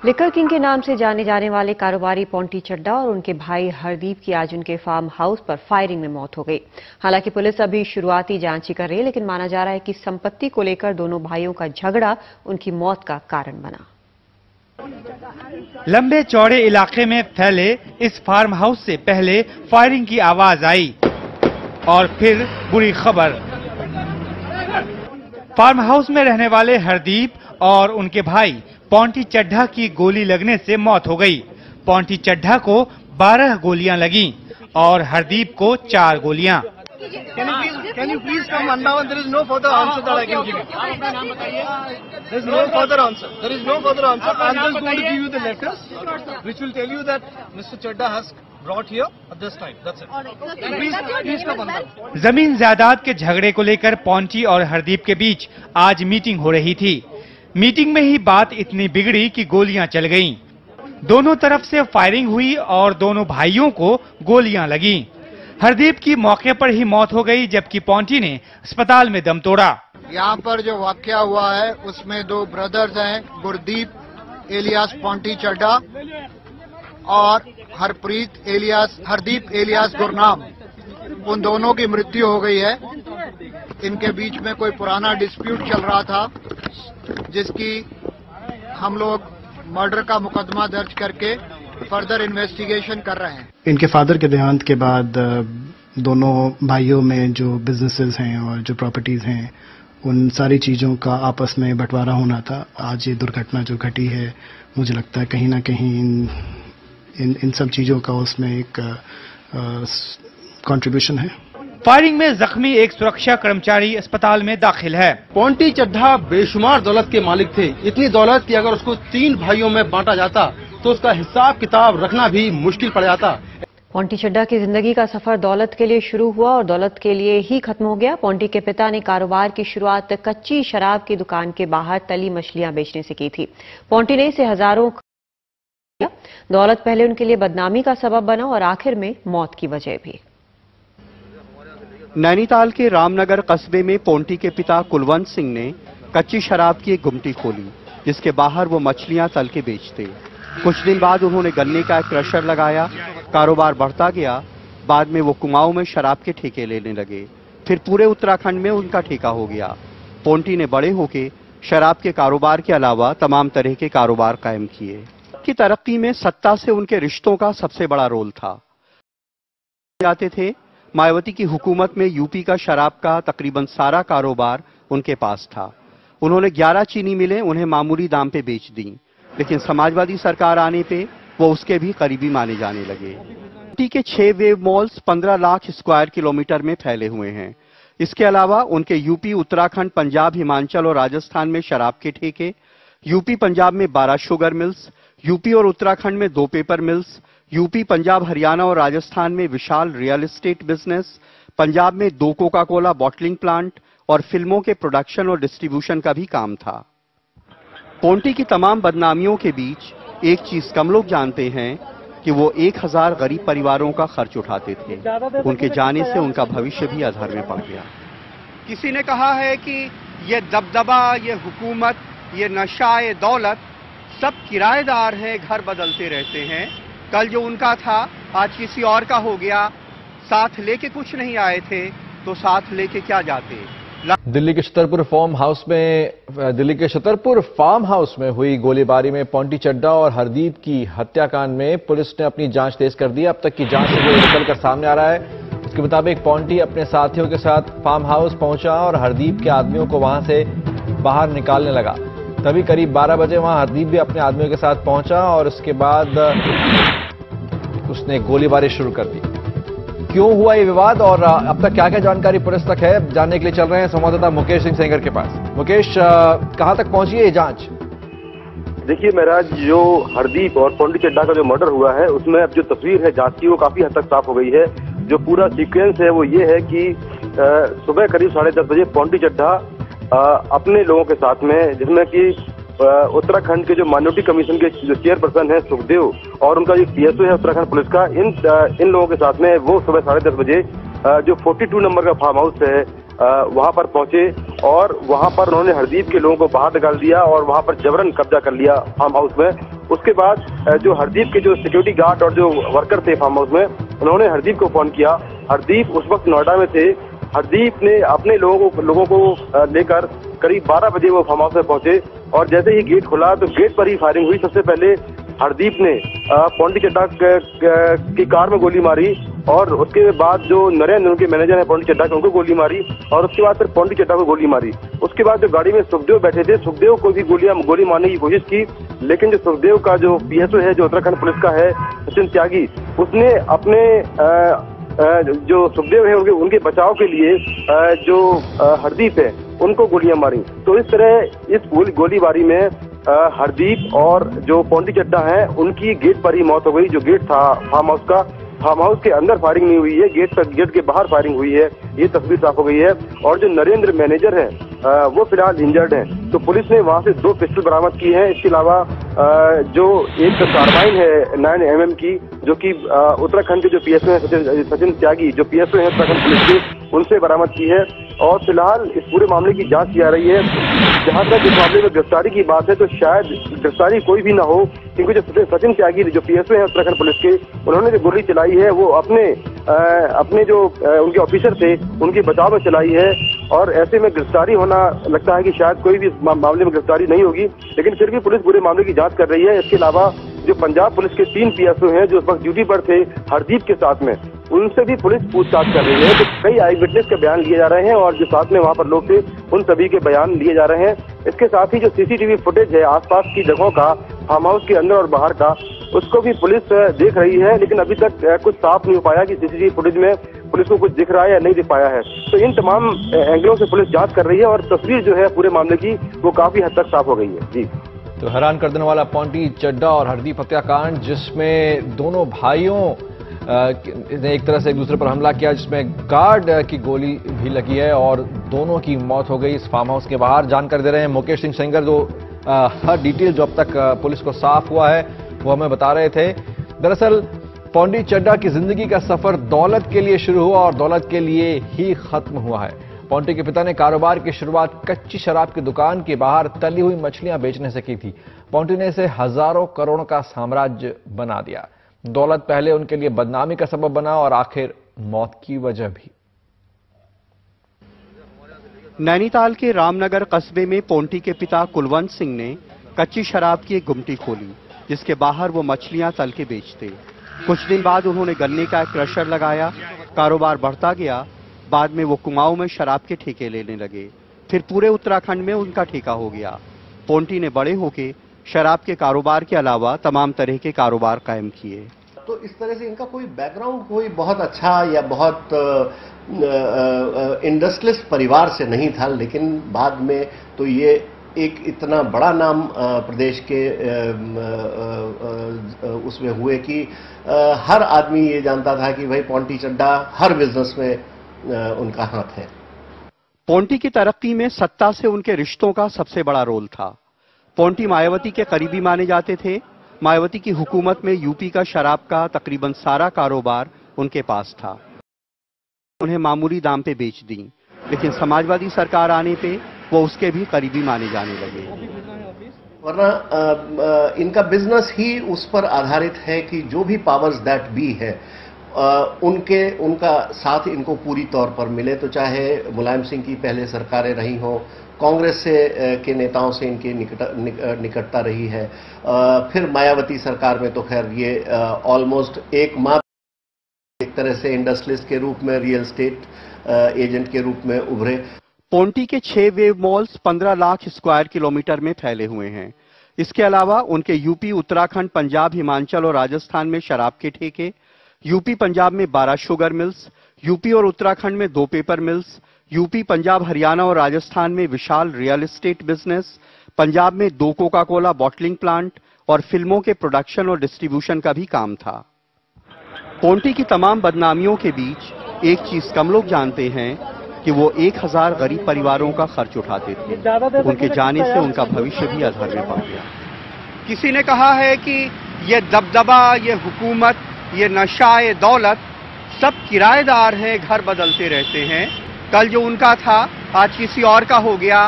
Liquor king के नाम से जाने जाने वाले कारोबारी पोंटी चड्ढा और उनके भाई हरदीप की आज उनके फार्म हाउस पर फायरिंग में मौत हो गई। हालांकि पुलिस अभी शुरुआती जांच ही कर रही है, लेकिन माना जा रहा है कि संपत्ति को लेकर दोनों भाइयों का झगड़ा उनकी मौत का कारण बना। लंबे चौड़े इलाके में फैले इस फार्म हाउस से पहले फायरिंग की आवाज आई और फिर बुरी खबर। फार्म हाउस में रहने वाले हरदीप और उनके भाई पोंटी चड्ढा की गोली लगने से मौत हो गई। पोंटी चड्ढा को 12 गोलियां लगीं और हरदीप को 4 गोलियां। Can you please come one now? There is no further answer that I can give you. There is no further answer. There is no further answer. I am just going to give you the letters, which will tell you that Mr. Chadha has brought here at this time. That's it. Please come on now. जमीन जायदाद के झगड़े को लेकर पोंटी और हरदीप के बीच आज meeting हो रही थी। मीटिंग में ही बात इतनी बिगड़ी कि गोलियां चल गईं। दोनों तरफ से फायरिंग हुई और दोनों भाइयों को गोलियां लगीं। हरदीप की मौके पर ही मौत हो गई, जबकि पोंटी ने अस्पताल में दम तोड़ा। यहाँ पर जो वाकया हुआ है उसमें 2 ब्रदर्स हैं, गुरदीप एलियास पोंटी चड्ढा और हरदीप एलियास गुरनाम। उन दोनों की मृत्यु हो गई है। इनके बीच में कोई पुराना डिस्प्यूट चल रहा था, जिसकी हम लोग मर्डर का मुकदमा दर्ज करके फर्दर इन्वेस्टिगेशन कर रहे हैं। इनके फादर के देहांत के बाद दोनों भाइयों में जो बिजनेसेस हैं और जो प्रॉपर्टीज हैं, उन सारी चीजों का आपस में बंटवारा होना था। आज ये दुर्घटना जो घटी है, मुझे लगता है कहीं ना कहीं इन सब चीजों का उसमें एक कंट्रीब्यूशन है। फायरिंग में जख्मी एक सुरक्षा कर्मचारी अस्पताल में दाखिल है। पोंटी चड्ढा बेशुमार दौलत के मालिक थे। इतनी दौलत कि अगर उसको 3 भाइयों में बांटा जाता तो उसका हिसाब किताब रखना भी मुश्किल पड़ जाता। पोंटी चड्ढा की जिंदगी का सफर दौलत के लिए शुरू हुआ और दौलत के लिए ही खत्म हो गया। पोंटी के पिता ने कारोबार की शुरुआत कच्ची शराब की दुकान के बाहर तली मछलियां बेचने से की थी। पोंटी ने इसे हजारों दौलत पहले उनके लिए बदनामी का सबब बना और आखिर में मौत की वजह भी। नैनीताल के रामनगर कस्बे में पोंटी के पिता कुलवंत सिंह ने कच्ची शराब की एक गुमटी खोली, जिसके बाहर वो मछलियां तल के बेचते। कुछ दिन बाद उन्होंने गन्ने का एक क्रशर लगाया। कारोबार बढ़ता गया। बाद में वो कुमाऊं में शराब के ठेके लेने लगे। फिर पूरे उत्तराखंड में उनका ठेका हो गया। पोंटी ने बड़े होके शराब के कारोबार के अलावा तमाम तरह के कारोबार कायम किए। की तरक्की में सत्ता से उनके रिश्तों का सबसे बड़ा रोल था। जाते थे मायावती की हुकूमत में यूपी का शराब का तकरीबन सारा कारोबार उनके पास था। उन्होंने 11 चीनी मिलें उन्हें मामूली दाम पे बेच दी, लेकिन समाजवादी सरकार आने पे वो उसके भी करीबी माने जाने लगे। यूपी के 6 wave malls 15 lakh square kilometre में फैले हुए हैं। इसके अलावा उनके यूपी, उत्तराखंड, पंजाब, हिमाचल और राजस्थान में शराब के ठेके, यूपी पंजाब में 12 शुगर मिल्स, यूपी और उत्तराखंड में 2 paper mills, UP, Punjab, Haryana और राजस्थान में विशाल रियल एस्टेट बिजनेस, पंजाब में 2 कोका कोला बॉटलिंग प्लांट और फिल्मों के प्रोडक्शन और डिस्ट्रीब्यूशन का भी काम था। पोंटी की तमाम बदनामियों के बीच एक चीज कम लोग जानते हैं कि वो 1000 गरीब परिवारों का खर्च उठाते थे। उनके जाने से उनका भविष्य भी अधर में पड़ गया। किसी ने कहा है कि ये दबदबा, ये हुकूमत, ये नशा, ये दौलत सब किराएदार हैं, घर बदलते रहते हैं। कल जो उनका था आज किसी और का हो गया। साथ लेके कुछ नहीं आए थे तो साथ लेके क्या जाते। दिल्ली के छतरपुर फार्म हाउस में हुई गोलीबारी में पोंटी चड्ढा और हरदीप की हत्याकांड में पुलिस ने अपनी जांच तेज कर दी। अब तक की जांच से वो निकलकर सामने आ रहा है। उसके मुताबिक पोंटी अपने साथियों के साथ फार्म हाउस पहुंचा और हरदीप के आदमियों को वहां से बाहर निकालने लगा। तभी करीब 12 बजे वहां हरदीप भी अपने आदमियों के साथ पहुंचा और उसके बाद उसने गोलीबारी शुरू कर दी। क्यों हुआ ये विवाद और अब तक क्या क्या जानकारी पुलिस तक है, जानने के लिए चल रहे हैं संवाददाता मुकेश सिंह सेंगर के पास। मुकेश, कहां तक पहुंची है ये जांच? देखिए महराज, जो हरदीप और पोंटी चड्ढा का जो मर्डर हुआ है उसमें अब जो तस्वीर है जांच की वो काफी हद तक साफ हो गई है। जो पूरा सीक्वेंस है वो ये है कि सुबह करीब 10:30 बजे पोंटी चड्ढा अपने लोगों के साथ में, जिसमें कि उत्तराखंड के जो माइनॉरिटी कमीशन के जो चेयरपर्सन है सुखदेव और उनका जो पीएसओ है उत्तराखंड पुलिस का, इन लोगों के साथ में वो सुबह 10:30 बजे जो 42 नंबर का फार्म हाउस है वहां पर पहुंचे और वहां पर उन्होंने हरदीप के लोगों को बाहर निकाल दिया और वहां पर जबरन कब्जा कर लिया फार्म हाउस में। उसके बाद जो हरदीप के जो सिक्योरिटी गार्ड और जो वर्कर थे फार्म हाउस में, उन्होंने हरदीप को फोन किया। हरदीप उस वक्त नोएडा में थे। हरदीप ने अपने लोगों को लेकर करीब 12 बजे वो फार्म हाउस में पहुंचे और जैसे ही गेट खुला तो गेट पर ही फायरिंग हुई। सबसे पहले हरदीप ने पोंटी चड्ढा की कार में गोली मारी और उसके बाद जो नरेंद्र उनके मैनेजर है पोंटी चड्ढा के, उनको गोली मारी और उसके बाद फिर पोंटी चड्ढा को गोली मारी। उसके बाद जो गाड़ी में सुखदेव बैठे थे, सुखदेव को भी गोली मारने की कोशिश की, लेकिन जो सुखदेव का जो पीएसओ है, जो उत्तराखंड पुलिस का है, सचिन त्यागी, उसने अपने जो सुखदेव है उनके बचाव के लिए जो हरदीप है उनको गोलियां मारी। तो इस तरह इस गोलीबारी में हरदीप और जो पोंटी चड्ढा है उनकी गेट पर ही मौत हो गई। जो गेट था फार्म हाउस का, फार्म हाउस के अंदर फायरिंग नहीं हुई है, गेट के बाहर फायरिंग हुई है, ये तस्वीर साफ हो गई है। और जो नरेंद्र मैनेजर है वो फिलहाल इंजर्ड है। तो पुलिस ने वहां से 2 पिस्टल बरामद की है। इसके अलावा जो एक कार्बाइन है 9mm की, जो कि उत्तराखंड के जो पीएसओ है सचिन त्यागी, जो पीएसओ है उत्तराखंड पुलिस के, उनसे बरामद की है। और फिलहाल इस पूरे मामले की जांच की जा रही है। जहां तक इस मामले में गिरफ्तारी की बात है तो शायद गिरफ्तारी कोई भी ना हो, क्योंकि जो सचिन त्यागी जो पीएसओ है उत्तराखंड पुलिस के, उन्होंने जो गोली चलाई है वो अपने जो उनके ऑफिसर थे उनके बचाव में चलाई है। और ऐसे में गिरफ्तारी होना लगता है कि शायद कोई भी मामले में गिरफ्तारी नहीं होगी, लेकिन फिर भी पुलिस पूरे मामले की जांच कर रही है। इसके अलावा जो पंजाब पुलिस के 3 पीएसओ हैं जो उस वक्त ड्यूटी पर थे हरदीप के साथ में, उनसे भी पुलिस पूछताछ कर रही है। तो कई आई विटनेस के बयान लिए जा रहे हैं और जो साथ में वहां पर लोग थे उन सभी के बयान लिए जा रहे हैं। इसके साथ ही जो सीसीटीवी फुटेज है आसपास की जगहों का, फार्म हाउस के अंदर और बाहर का, उसको भी पुलिस देख रही है, लेकिन अभी तक कुछ साफ नहीं हो पाया कि सीसीटीवी फुटेज में पुलिस को कुछ दिख रहा है या नहीं दिख पाया है। तो इन तमाम एंगलों से पुलिस जांच कर रही है और तस्वीर जो है पूरे मामले की वो काफी हद तक साफ हो गई है। जी, तो हैरान कर देने वाला पोंटी चड्ढा और हरदीप हत्याकांड, जिसमें दोनों भाइयों ने एक तरह से एक दूसरे पर हमला किया, जिसमें गार्ड की गोली भी लगी है और दोनों की मौत हो गई इस फार्म हाउस के बाहर। जानकारी दे रहे हैं मुकेश सिंह सेंगर, जो हर डिटेल जो अब तक पुलिस को साफ हुआ है वो हमें बता रहे थे। दरअसल पोंटी चड्ढा की जिंदगी का सफर दौलत के लिए शुरू हुआ और दौलत के लिए ही खत्म हुआ है। पोंटी के पिता ने कारोबार की शुरुआत कच्ची शराब की दुकान के बाहर तली हुई मछलियां बेचने से की थी। पोंटी ने इसे हजारों करोड़ों का साम्राज्य बना दिया। दौलत पहले उनके लिए बदनामी का सबब बना और आखिर मौत की वजह भी। नैनीताल के रामनगर कस्बे में पोंटी के पिता कुलवंत सिंह ने कच्ची शराब की एक गुमटी खोली, जिसके बाहर वो मछलियां तल के बेचते। कुछ दिन बाद उन्होंने गन्ने का एक क्रशर लगाया। कारोबार बढ़ता गया। बाद में वो कुमाऊं में शराब के ठेके लेने लगे। फिर पूरे उत्तराखंड में उनका ठेका हो गया। पोंटी ने बड़े होके शराब के कारोबार के अलावा तमाम तरह के कारोबार कायम किए। तो इस तरह से इनका कोई बैकग्राउंड कोई बहुत अच्छा या बहुत इंडस्ट्रियलिस्ट परिवार से नहीं था, लेकिन बाद में तो ये एक इतना बड़ा नाम प्रदेश के उसमें हुए कि हर आदमी ये जानता था कि भाई पोंटी चड्ढा हर बिजनेस में उनका हाथ है। पोंटी की तरक्की में सत्ता से उनके रिश्तों का सबसे बड़ा रोल था। पोंटी मायावती के करीबी माने जाते थे। मायावती की हुकूमत में यूपी का शराब का तकरीबन सारा कारोबार उनके पास था। उन्हें मामूली दाम पे बेच दी, लेकिन समाजवादी सरकार आने पे वो उसके भी करीबी माने जाने लगे। वरना इनका बिजनेस ही उस पर आधारित है कि जो भी पावर्स दैट बी है उनका साथ इनको पूरी तौर पर मिले। तो चाहे मुलायम सिंह की पहले सरकारें रही हों, कांग्रेस के नेताओं से इनकी निकटता रही है, फिर मायावती सरकार में तो खैर ये ऑलमोस्ट एक तरह से इंडस्ट्रियलिस्ट के रूप में, रियल एस्टेट एजेंट के रूप में उभरे। पोंटी के 6 wave malls 15 lakh square kilometre में फैले हुए हैं। इसके अलावा उनके यूपी, उत्तराखंड, पंजाब, हिमाचल और राजस्थान में शराब के ठेके, यूपी पंजाब में 12 शुगर मिल्स, यूपी और उत्तराखंड में 2 paper mills, UP Punjab Haryana और राजस्थान में विशाल रियल एस्टेट बिजनेस, पंजाब में 2 कोका कोला बॉटलिंग प्लांट और फिल्मों के प्रोडक्शन और डिस्ट्रीब्यूशन का भी काम था। पोंटी की तमाम बदनामियों के बीच एक चीज कम लोग जानते हैं कि वो 1000 गरीब परिवारों का खर्च उठाते थे। उनके जाने से उनका भविष्य भी अधर में पड़ गया। किसी ने कहा है कि ये दबदबा, ये हुकूमत, ये नशा, ये दौलत सब किराएदार हैं, घर बदलते रहते हैं। कल जो उनका था आज किसी और का हो गया।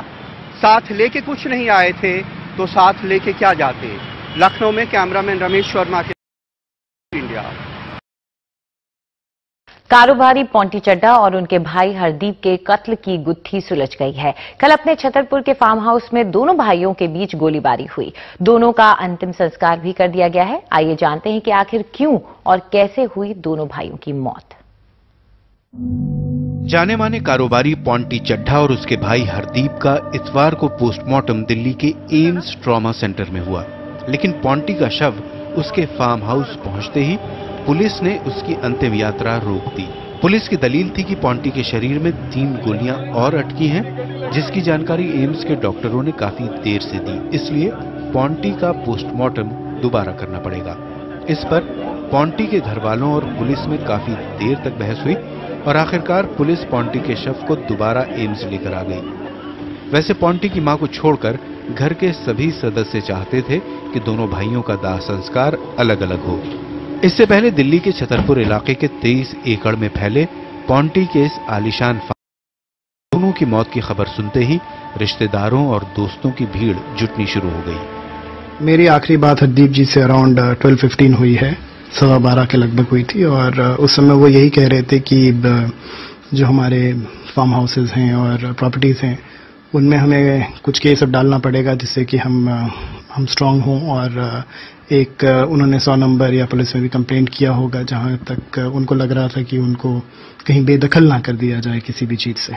साथ लेके कुछ नहीं आए थे तो साथ लेके क्या जाते। लखनऊ में कैमरामैन रमेश वर्मा के इंडिया। कारोबारी पोंटी चड्ढा और उनके भाई हरदीप के कत्ल की गुत्थी सुलझ गई है। कल अपने छतरपुर के फार्म हाउस में दोनों भाइयों के बीच गोलीबारी हुई। दोनों का अंतिम संस्कार भी कर दिया गया है। आइए जानते हैं कि आखिर क्यों और कैसे हुई दोनों भाइयों की मौत। जाने माने कारोबारी पोंटी चड्ढा और उसके भाई हरदीप का इतवार को पोस्टमार्टम दिल्ली के एम्स ट्रॉमा सेंटर में हुआ, लेकिन पोंटी का शव उसके फार्म हाउस पहुंचते ही पुलिस ने उसकी अंतिम यात्रा रोक दी। पुलिस की दलील थी कि पोंटी के शरीर में 3 गोलियां और अटकी हैं, जिसकी जानकारी एम्स के डॉक्टरों ने काफी देर से दी, इसलिए पोंटी का पोस्टमार्टम दोबारा करना पड़ेगा। इस पर पोंटी के घर वालों और पुलिस में काफी देर तक बहस हुई और आखिरकार पुलिस पोंटी के शव को दोबारा एम्स लेकर आ गई। वैसे पोंटी की मां को छोड़कर घर के सभी सदस्य चाहते थे कि दोनों भाइयों का दाह संस्कार अलग अलग हो। इससे पहले दिल्ली के छतरपुर इलाके के 23 एकड़ में फैले पोंटी के इस आलीशान दोनों की मौत की खबर सुनते ही रिश्तेदारों और दोस्तों की भीड़ जुटनी शुरू हो गई। मेरी आखिरी बात हरदीप जी से अराउंड 12:15 हुई है, 12:15 के लगभग हुई थी और उस समय वो यही कह रहे थे कि जो हमारे फार्म हाउसेज हैं और प्रॉपर्टीज हैं उनमें हमें कुछ केस अब डालना पड़ेगा जिससे कि हम स्ट्रांग हों और एक उन्होंने 100 नंबर या पुलिस में भी कंप्लेंट किया होगा जहां तक उनको लग रहा था कि उनको कहीं बेदखल ना कर दिया जाए किसी भी चीज से।